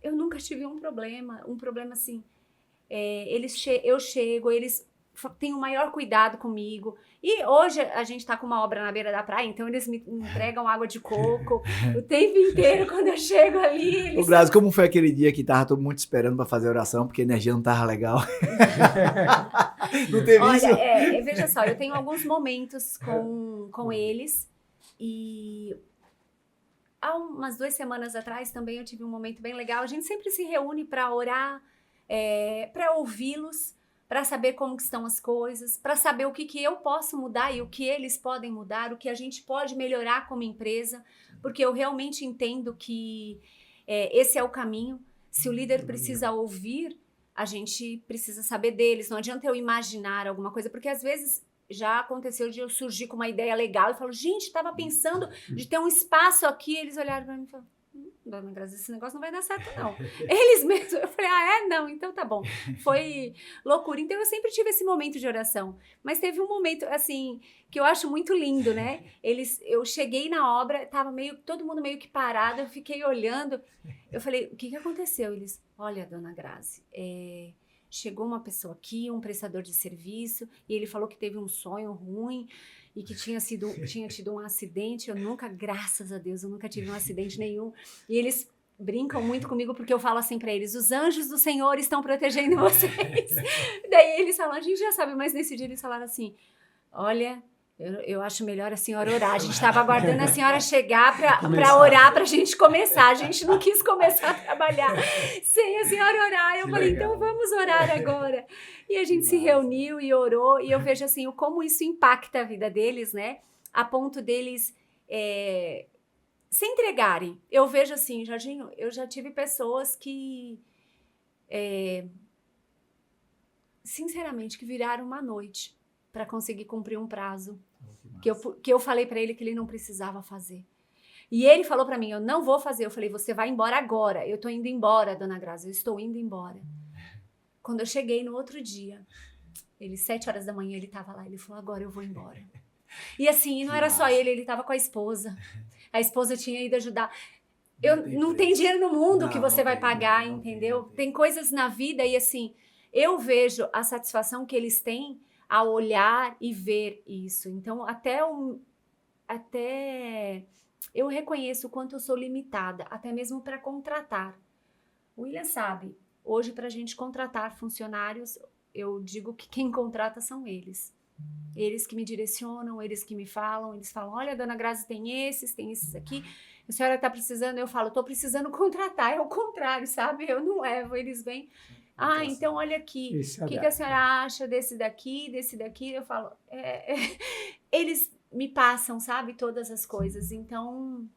Eu nunca tive um problema assim. Eu chego, eles têm o maior cuidado comigo. E hoje a gente tá com uma obra na beira da praia, então eles me entregam água de coco o tempo inteiro quando eu chego ali. Ô, Grazi, como foi aquele dia que tava todo mundo esperando para fazer oração, porque a energia não tava legal? Não teve isso? Olha, veja só, eu tenho alguns momentos com eles e há umas 2 semanas atrás também eu tive um momento bem legal. A gente sempre se reúne para orar, para ouvi-los, para saber como que estão as coisas, para saber o que eu posso mudar e o que eles podem mudar, o que a gente pode melhorar como empresa, porque eu realmente entendo que esse é o caminho. Se o líder precisa ouvir, a gente precisa saber deles. Não adianta eu imaginar alguma coisa, porque às vezes já aconteceu de eu surgir com uma ideia legal e falo, gente, estava pensando de ter um espaço aqui. Eles olharam para mim e falaram, dona Grazi, esse negócio não vai dar certo, não. Eles mesmos, eu falei, não, então tá bom. Foi loucura. Então eu sempre tive esse momento de oração. Mas teve um momento, assim, que eu acho muito lindo, né? Eu cheguei na obra, tava todo mundo meio que parado, eu fiquei olhando. Eu falei, o que aconteceu? Eles, olha, dona Grazi, chegou uma pessoa aqui, um prestador de serviço, e ele falou que teve um sonho ruim e que tinha tido um acidente. Eu nunca, graças a Deus, eu nunca tive um acidente nenhum. E eles brincam muito comigo porque eu falo assim para eles, os anjos do Senhor estão protegendo vocês. Daí eles falam, a gente já sabe, mas nesse dia eles falaram assim, olha... Eu acho melhor a senhora orar. A gente estava aguardando a senhora chegar para orar, para a gente começar. A gente não quis começar a trabalhar sem a senhora orar. Eu falei, então vamos orar agora. E a gente se reuniu e orou. E eu vejo assim, como isso impacta a vida deles, né? A ponto deles se entregarem. Eu vejo assim, Jorginho, eu já tive pessoas que, sinceramente, que viraram uma noite para conseguir cumprir um prazo que eu falei para ele que ele não precisava fazer. E ele falou para mim, eu não vou fazer. Eu falei, você vai embora agora. Eu tô indo embora, dona Grazi, eu estou indo embora. Quando eu cheguei no outro dia, 7 horas da manhã, ele tava lá, ele falou, agora eu vou embora. E assim, não era só ele tava com a esposa. A esposa tinha ido ajudar. Não tem dinheiro no mundo que você vai pagar, entendeu? Tem coisas na vida e assim, eu vejo a satisfação que eles têm a olhar e ver isso. Então, até eu reconheço o quanto eu sou limitada, até mesmo para contratar. O William sabe, hoje para a gente contratar funcionários, eu digo que quem contrata são eles. Eles que me direcionam, eles que me falam, eles falam, olha, dona Grazi, tem esses aqui, a senhora está precisando, eu falo, estou precisando contratar, é o contrário, sabe? Eu não levo, eles vêm. Ah, então olha aqui, Esse o que a senhora acha desse daqui? Eu falo, eles me passam, sabe, todas as coisas. Então,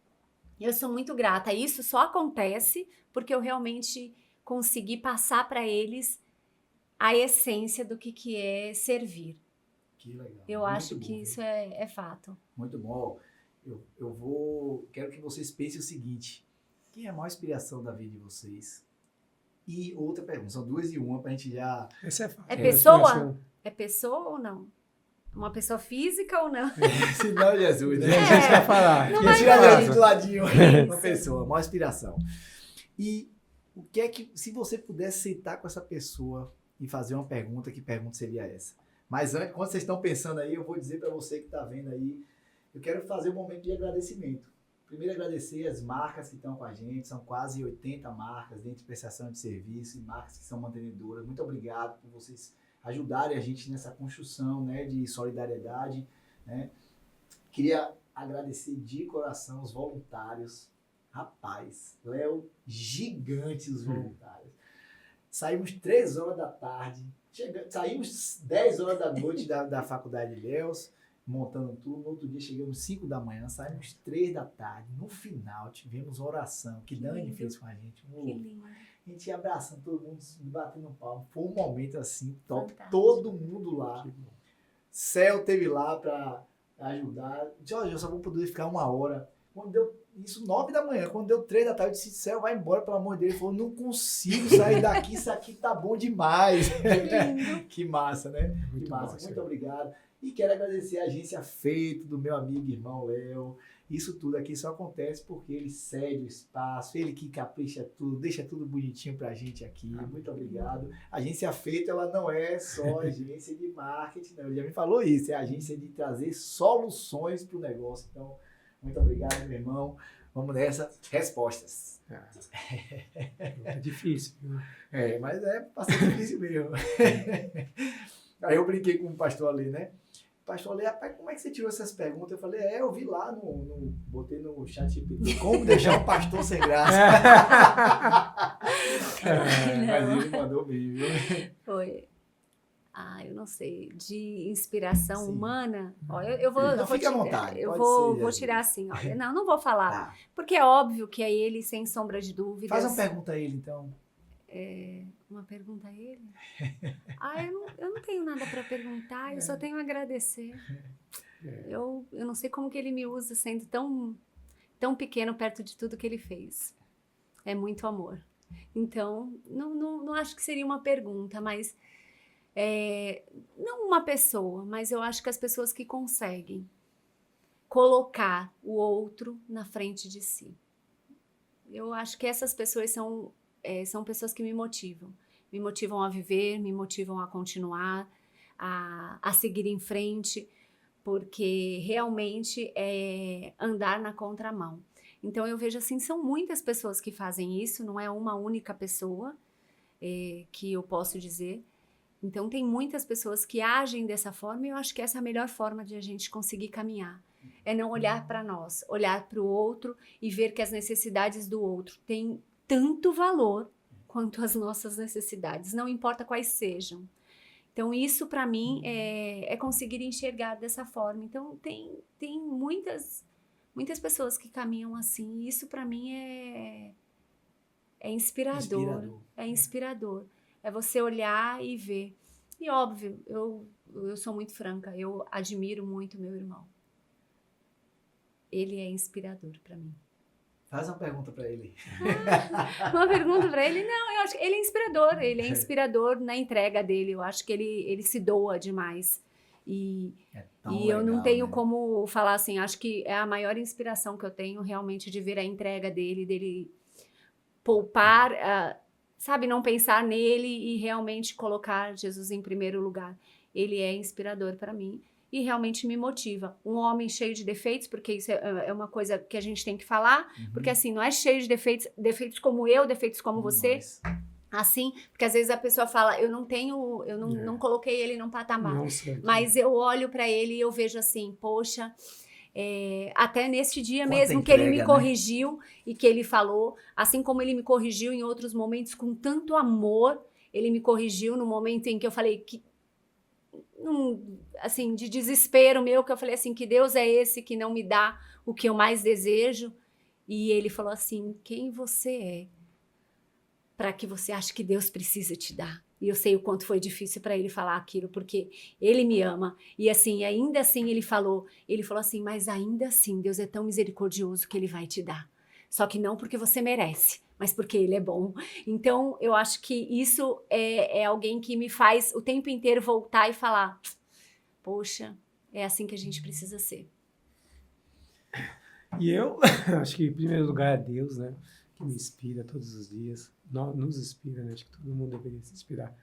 eu sou muito grata. Isso só acontece porque eu realmente consegui passar para eles a essência do que é servir. Que legal. Eu Muito acho bom, que viu? isso é fato. Muito bom. Quero que vocês pensem o seguinte: quem é a maior inspiração da vida de vocês? E outra pergunta, são 2 e 1 pra gente já... Essa é fácil. É pessoa? Inspiração. É pessoa ou não? Uma pessoa física ou não? Senão Jesus, né? A gente vai falar. Não E vai tirar falar. ali do ladinho. Uma Isso. pessoa, maior inspiração. E o que é que, se você pudesse sentar com essa pessoa e fazer uma pergunta, que pergunta seria essa? Mas antes, quando vocês estão pensando aí, eu vou dizer para você que está vendo aí, eu quero fazer um momento de agradecimento. Primeiro, agradecer as marcas que estão com a gente, são quase 80 marcas dentro de prestação de serviço e marcas que são mantenedoras. Muito obrigado por vocês ajudarem a gente nessa construção, né, de solidariedade, né? Queria agradecer de coração os voluntários. Rapaz, Léo, gigante os voluntários. Saímos 3 horas da tarde, saímos 10 horas da noite da faculdade de Léus, montando tudo. No outro dia chegamos 5 da manhã, saímos 3 da tarde. No final tivemos oração que Dani lindo. fez com a gente. Que lindo. A gente ia abraçando todo mundo, batendo um palmo. Foi um momento assim, top. Fantástico. Todo mundo lá. Céu teve lá para ajudar. Disse, olha, eu só vou poder ficar 1 hora. Quando deu isso, 9 da manhã. Quando deu 3 da tarde, eu disse, Céu, vai embora, pelo amor de Deus. Ele falou, não consigo sair daqui, isso aqui tá bom demais. Que massa, né? Muito Que massa. bom, Muito sim. obrigado. E quero agradecer a agência Feito, do meu amigo e irmão Léo. Isso tudo aqui só acontece porque ele cede o espaço, ele que capricha tudo, deixa tudo bonitinho pra gente aqui. Muito obrigado. A agência Feito, ela não é só agência de marketing, não. Ele já me falou isso, é a agência de trazer soluções pro negócio. Então, muito obrigado, meu irmão. Vamos nessa. Respostas. É difícil. Viu? Mas é bastante difícil mesmo. Aí eu brinquei com o pastor ali, né? Pastor ali, rapaz, como é que você tirou essas perguntas? Eu falei, eu vi lá, botei no chat GPT, como deixar um pastor sem graça. Mas ele mandou bem, viu? Foi. Eu não sei, de inspiração Sim. humana. Ó, eu vou, Não, eu vou fique à tirar- vontade, Eu pode vou, ser, vou assim. tirar assim, olha. Não vou falar. Tá. Porque é óbvio que é ele, sem sombra de dúvidas. Faz uma pergunta a ele, então. Uma pergunta a ele? Eu não tenho nada para perguntar, eu só tenho a agradecer. Eu não sei como que ele me usa sendo tão pequeno perto de tudo que ele fez. É muito amor. Então, não acho que seria uma pergunta, mas... não uma pessoa, mas eu acho que as pessoas que conseguem colocar o outro na frente de si. Eu acho que essas pessoas são pessoas que me motivam a viver, me motivam a continuar, a seguir em frente, porque realmente é andar na contramão. Então eu vejo assim, são muitas pessoas que fazem isso, não é uma única pessoa que eu posso dizer. Então tem muitas pessoas que agem dessa forma e eu acho que essa é a melhor forma de a gente conseguir caminhar. É não olhar para nós, olhar para o outro e ver que as necessidades do outro têm tanto valor quanto as nossas necessidades, não importa quais sejam. Então isso para mim é conseguir enxergar dessa forma. Então tem muitas pessoas que caminham assim e isso para mim é inspirador. É inspirador. É você olhar e ver. E óbvio, eu sou muito franca, eu admiro muito meu irmão. Ele é inspirador para mim. Faz uma pergunta para ele. Uma pergunta para ele? Não, eu acho que ele é inspirador na entrega dele. Eu acho que ele se doa demais. E eu não tenho como falar assim, acho que é a maior inspiração que eu tenho realmente de ver a entrega dele poupar, sabe, não pensar nele e realmente colocar Jesus em primeiro lugar. Ele é inspirador para mim e realmente me motiva. Um homem cheio de defeitos, porque isso é uma coisa que a gente tem que falar, porque assim, não é cheio de defeitos como eu, defeitos como você, assim, porque às vezes a pessoa fala, eu não coloquei ele num patamar, Não sei. mas eu olho para ele e eu vejo assim, poxa, até neste dia Quanta mesmo que entrega, ele me né? corrigiu e que ele falou, assim como ele me corrigiu em outros momentos com tanto amor, ele me corrigiu no momento em que eu falei que, assim, de desespero meu, que eu falei assim, que Deus é esse que não me dá o que eu mais desejo. E ele falou assim, quem você é para que você ache que Deus precisa te dar? E eu sei o quanto foi difícil para ele falar aquilo, porque ele me ama. E assim, ainda assim ele falou assim, mas ainda assim Deus é tão misericordioso que ele vai te dar. Só que não porque você merece, mas porque ele é bom. Então, eu acho que isso é alguém que me faz o tempo inteiro voltar e falar, poxa, é assim que a gente precisa ser. E eu acho que, em primeiro lugar, é Deus, né? Que me inspira todos os dias. Nos inspira, né? Acho que todo mundo deveria se inspirar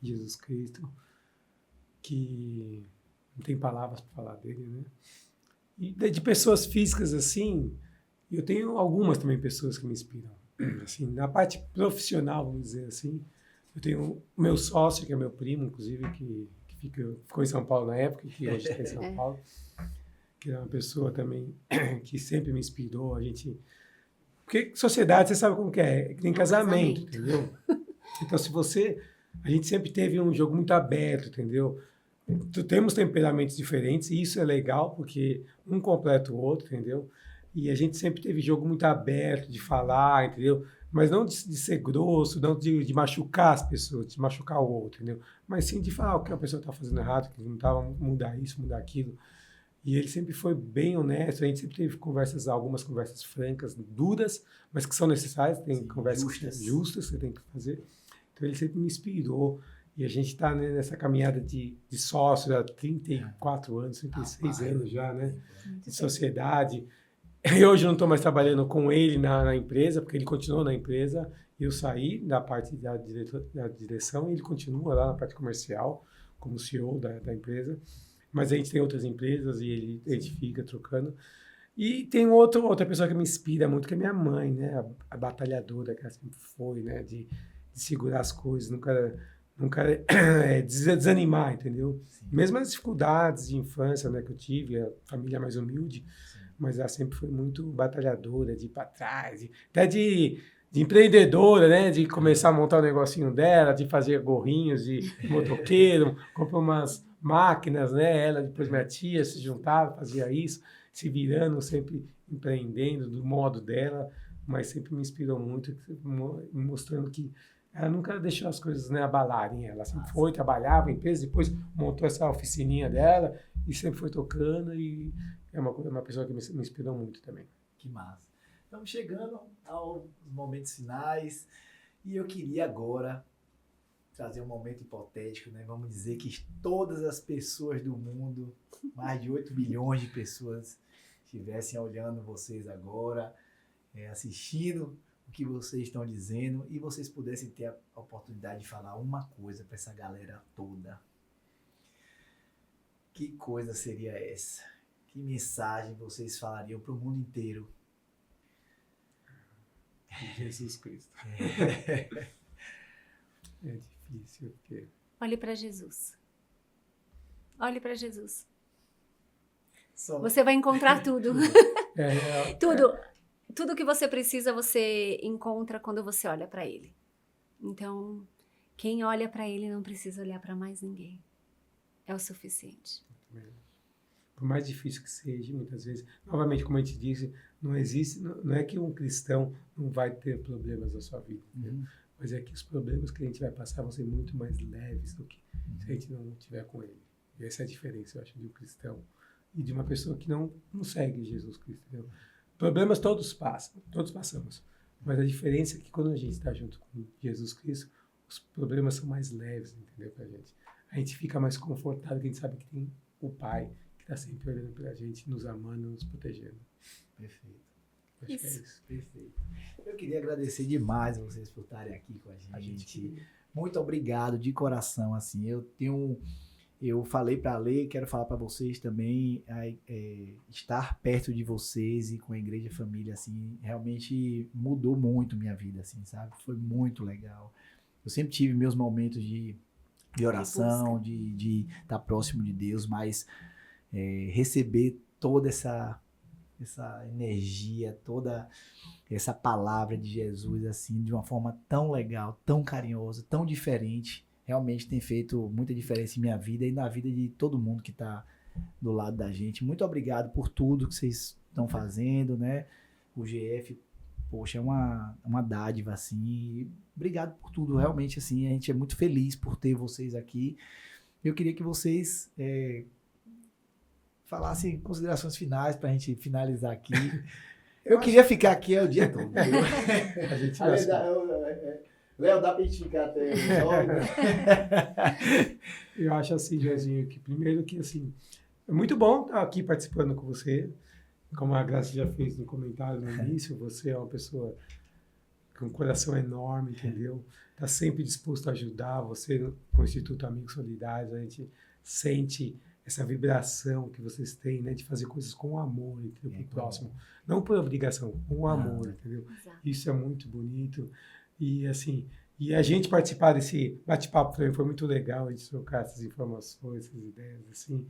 em Jesus Cristo. Que não tem palavras para falar dele, né? E de pessoas físicas, assim, eu tenho algumas também pessoas que me inspiram. Assim, na parte profissional, vamos dizer assim, eu tenho o meu sócio, que é meu primo, inclusive, que ficou em São Paulo na época, que hoje está em São Paulo, que é uma pessoa também que sempre me inspirou. Porque sociedade, você sabe como que é tem casamento, entendeu? Então, a gente sempre teve um jogo muito aberto, entendeu? Temos temperamentos diferentes, e isso é legal, porque um completa o outro, entendeu? E a gente sempre teve jogo muito aberto de falar, entendeu? Mas não de ser grosso, não de machucar as pessoas, de machucar o outro, entendeu? Mas sim de falar o que a pessoa está fazendo errado, que não estava, mudar isso, mudar aquilo. E ele sempre foi bem honesto, a gente sempre teve algumas conversas francas, duras, mas que são necessárias, tem conversas justas que você tem que fazer. Então ele sempre me inspirou. E a gente está, né, nessa caminhada de sócio há 34 anos, 36 anos já, né? De sociedade. Eu hoje não estou mais trabalhando com ele na empresa, porque ele continuou na empresa. Eu saí da parte da direção e ele continua lá na parte comercial, como CEO da empresa. Mas a gente tem outras empresas e a gente fica trocando. E tem outra pessoa que me inspira muito, que é minha mãe, né? A batalhadora que ela sempre foi, né? De segurar as coisas, nunca desanimar, entendeu? Sim. Mesmo as dificuldades de infância, né, que eu tive, a família mais humilde, sim, mas ela sempre foi muito batalhadora, de ir para trás, até de empreendedora, né, de começar a montar o negocinho dela, de fazer gorrinhos de motoqueiro, comprou umas máquinas, né, ela, depois minha tia se juntava, fazia isso, se virando, sempre empreendendo do modo dela, mas sempre me inspirou muito, mostrando que ela nunca deixou as coisas, né, abalarem ela. Sempre foi, trabalhava em empresa, depois montou essa oficininha dela e sempre foi tocando, e é uma pessoa que me inspirou muito também. Que massa. Estamos chegando aos momentos finais e eu queria agora trazer um momento hipotético, né? Vamos dizer que todas as pessoas do mundo, mais de 8 bilhões de pessoas, estivessem olhando vocês agora, assistindo o que vocês estão dizendo, e vocês pudessem ter a oportunidade de falar uma coisa para essa galera toda. Que coisa seria essa? Que mensagem vocês falariam para o mundo inteiro? Jesus Cristo. É difícil, porque... Olhe para Jesus. Olhe para Jesus. Só... Você vai encontrar tudo. Tudo. Tudo que você precisa, você encontra quando você olha para Ele. Então, quem olha para Ele não precisa olhar para mais ninguém. É o suficiente. Por mais difícil que seja, muitas vezes, novamente, como a gente disse, não é que um cristão não vai ter problemas na sua vida, mas é que os problemas que a gente vai passar vão ser muito mais leves do que se a gente não estiver com Ele. E essa é a diferença, eu acho, de um cristão e de uma pessoa que não segue Jesus Cristo, entendeu? Problemas todos passamos, mas a diferença é que quando a gente está junto com Jesus Cristo, os problemas são mais leves, entendeu, pra gente. A gente fica mais confortável, que a gente sabe que tem o Pai que está sempre olhando pra gente, nos amando, nos protegendo. Perfeito. Acho que é isso. Perfeito. Eu queria agradecer demais vocês por estarem aqui com a gente. Muito obrigado, de coração, assim, eu falei para a Lê, quero falar para vocês também, estar perto de vocês e com a Igreja Família, assim, realmente mudou muito minha vida, assim, sabe? Foi muito legal. Eu sempre tive meus momentos de oração, de estar próximo de Deus, mas receber toda essa essa energia, toda essa palavra de Jesus, assim, de uma forma tão legal, tão carinhosa, tão diferente. Realmente tem feito muita diferença em minha vida e na vida de todo mundo que está do lado da gente. Muito obrigado por tudo que vocês estão fazendo, né? O GF, poxa, é uma dádiva, assim. E obrigado por tudo, realmente, assim, a gente é muito feliz por ter vocês aqui. Eu queria que vocês falassem considerações finais para a gente finalizar aqui. Eu queria ficar aqui o dia todo. A gente vai assim. Léo, dá pra gente ficar até Eu acho assim, Joãozinho, que primeiro que assim, é muito bom estar aqui participando com você. Como a Graça já fez no comentário no início, você é uma pessoa com um coração enorme, entendeu? Está sempre disposto a ajudar. Você, com o Instituto Amigos Solidários, a gente sente essa vibração que vocês têm, né, de fazer coisas com amor, entendeu, pro próximo. Não por obrigação, com amor, entendeu? Exato. Isso é muito bonito. E assim, e a gente participar desse bate-papo também foi muito legal, a gente trocar essas informações, essas ideias, assim.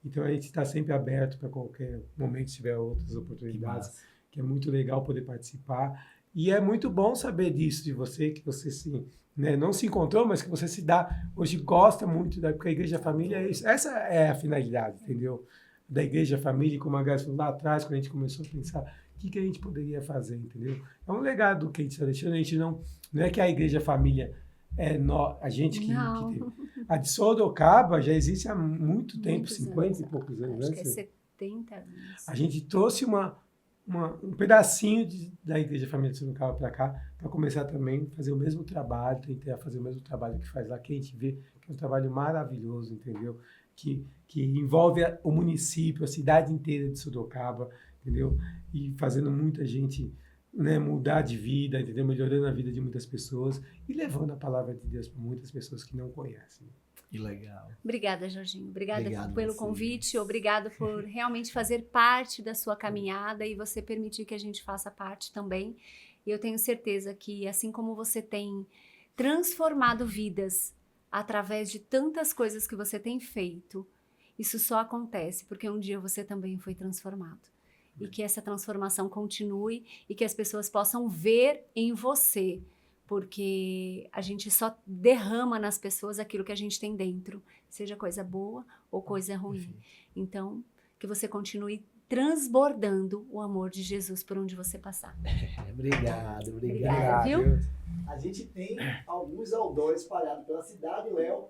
Então a gente está sempre aberto para qualquer momento, se tiver outras oportunidades, que é muito legal poder participar. E é muito bom saber disso de você, que você se, né, não se encontrou, mas que você se dá, hoje gosta muito da, porque a Igreja Família é isso. Essa é a finalidade, entendeu? Da Igreja Família, como a Graça falou lá atrás, quando a gente começou a pensar o que a gente poderia fazer, entendeu? É um legado que a gente está deixando, a gente não é que a Igreja Família é a gente que tem. A de Sorocaba já existe há muito tempo, 50 e poucos anos. Acho que é 70 anos. A gente trouxe um pedacinho da Igreja Família de Sorocaba para cá, para começar também a fazer o mesmo trabalho, tentar fazer o mesmo trabalho que faz lá, que a gente vê que é um trabalho maravilhoso, entendeu? Que envolve o município, a cidade inteira de Sorocaba, entendeu? E fazendo muita gente, né, mudar de vida, entendeu? Melhorando a vida de muitas pessoas e levando a palavra de Deus para muitas pessoas que não conhecem. Que legal. Obrigada, Jorginho. Obrigada Obrigado pelo vocês. convite. Obrigada por realmente fazer parte da sua caminhada e você permitir que a gente faça parte também. E eu tenho certeza que, assim como você tem transformado vidas através de tantas coisas que você tem feito, isso só acontece porque um dia você também foi transformado. E que essa transformação continue e que as pessoas possam ver em você, porque a gente só derrama nas pessoas aquilo que a gente tem dentro, seja coisa boa ou coisa ruim. Então, que você continue transbordando o amor de Jesus por onde você passar. Obrigado. Obrigada, viu? A gente tem alguns outdoors espalhados pela cidade, Léo,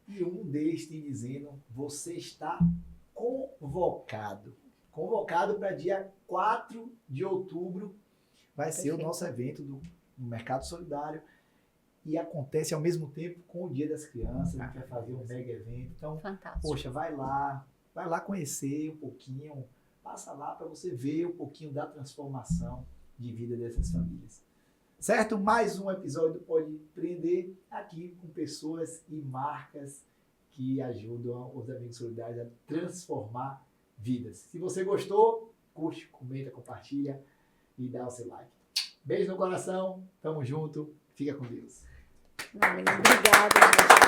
e um deles tem dizendo: você está convocado. Convocado para dia 4 de outubro, vai ser o nosso evento do Mercado Solidário e acontece ao mesmo tempo com o Dia das Crianças, a gente vai fazer um mega evento. Então, Fantástico. poxa, vai lá conhecer um pouquinho, passa lá para você ver um pouquinho da transformação de vida dessas famílias. Certo? Mais um episódio do Pode Empreender, aqui com pessoas e marcas que ajudam os Amigos Solidários a transformar vidas. Se você gostou, curte, comenta, compartilha e dá o seu like. Beijo no coração, tamo junto, fica com Deus. Valeu, obrigada, gente.